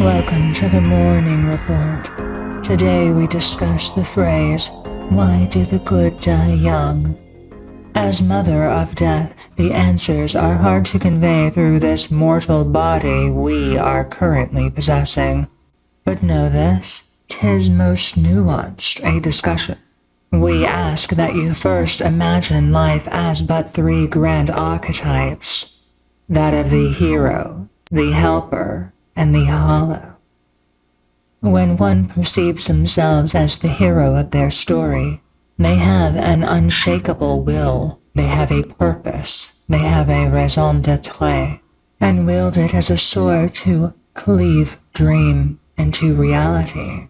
Welcome to the Mourning Report. Today we discuss the phrase, "Why do the good die young?" As mother of death, the answers are hard to convey through this mortal body we are currently possessing. But know this, 'tis most nuanced a discussion. We ask that you first imagine life as but three grand archetypes, that of the hero, the helper, and the hollow. When one perceives themselves as the hero of their story, they have an unshakable will, they have a purpose, they have a raison d'être, and wield it as a sword to cleave dream into reality.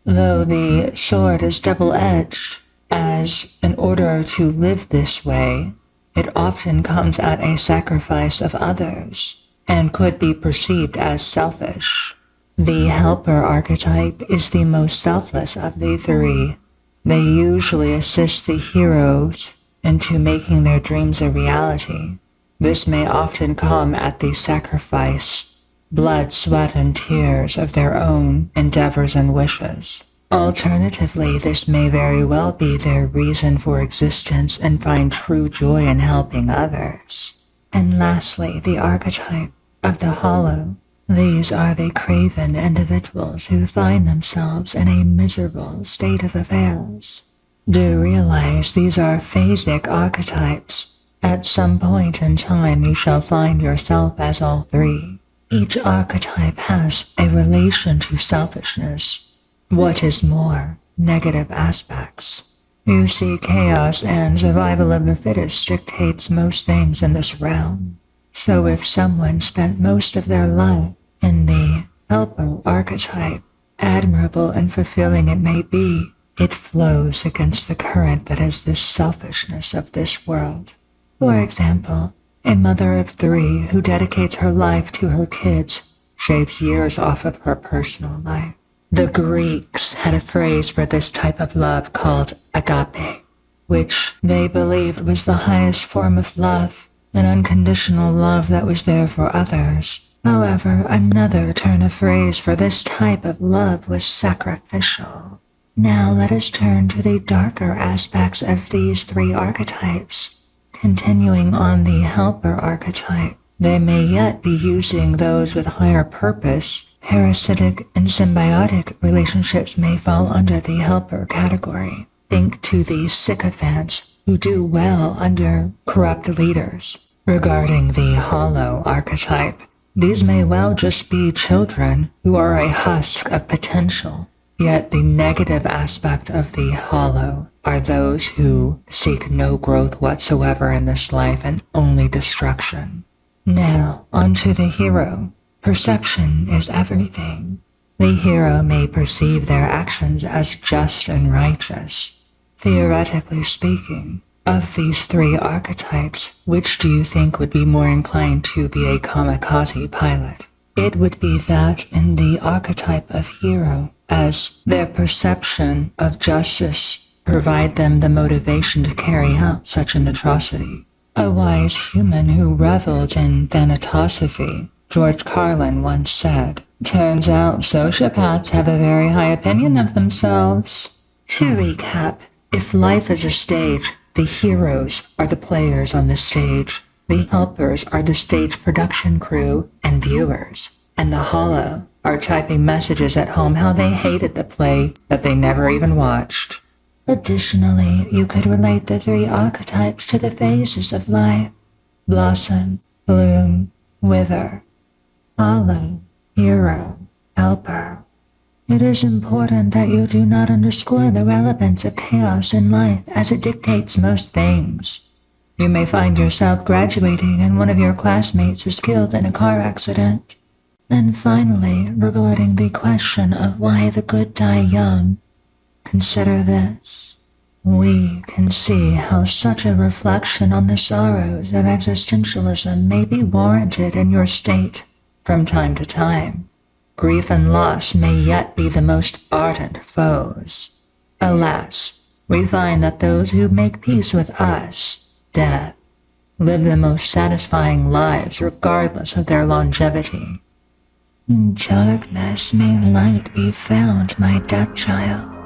Though the sword is double-edged, as in order to live this way, it often comes at a sacrifice of others, and could be perceived as selfish. The helper archetype is the most selfless of the three. They usually assist the heroes into making their dreams a reality. This may often come at the sacrifice, blood, sweat, and tears of their own endeavors and wishes. Alternatively, this may very well be their reason for existence and find true joy in helping others. And lastly, the archetype of the hollow. These are the craven individuals who find themselves in a miserable state of affairs. Do realize these are phasic archetypes. At some point in time you shall find yourself as all three. Each archetype has a relation to selfishness. What is more, negative aspects. You see, chaos and survival of the fittest dictates most things in this realm. So if someone spent most of their life in the helper archetype, admirable and fulfilling it may be, it flows against the current that is the selfishness of this world. For example, a mother of three who dedicates her life to her kids shaves years off of her personal life. The Greeks had a phrase for this type of love called Agape, which they believed was the highest form of love, an unconditional love that was there for others. However, another turn of phrase for this type of love was sacrificial. Now let us turn to the darker aspects of these three archetypes. Continuing on the helper archetype, they may yet be using those with higher purpose. Parasitic and symbiotic relationships may fall under the helper category. Think to the sycophants who do well under corrupt leaders. Regarding the hollow archetype, these may well just be children who are a husk of potential. Yet the negative aspect of the hollow are those who seek no growth whatsoever in this life and only destruction. Now, onto the hero. Perception is everything. The hero may perceive their actions as just and righteous. Theoretically speaking, of these three archetypes, which do you think would be more inclined to be a kamikaze pilot? It would be that in the archetype of hero, as their perception of justice provide them the motivation to carry out such an atrocity. A wise human who reveled in thanatosophy, George Carlin once said, "Turns out sociopaths have a very high opinion of themselves." To recap, if life is a stage, the heroes are the players on the stage, the helpers are the stage production crew and viewers, and the hollow are typing messages at home how they hated the play that they never even watched. Additionally, you could relate the three archetypes to the phases of life: blossom, bloom, wither. Hollow, hero, helper. It is important that you do not underscore the relevance of chaos in life as it dictates most things. You may find yourself graduating and one of your classmates is killed in a car accident. And finally, regarding the question of why the good die young, consider this. We can see how such a reflection on the sorrows of existentialism may be warranted in your state. From time to time, grief and loss may yet be the most ardent foes. Alas, we find that those who make peace with us, death, live the most satisfying lives regardless of their longevity. In darkness may light be found, my death child.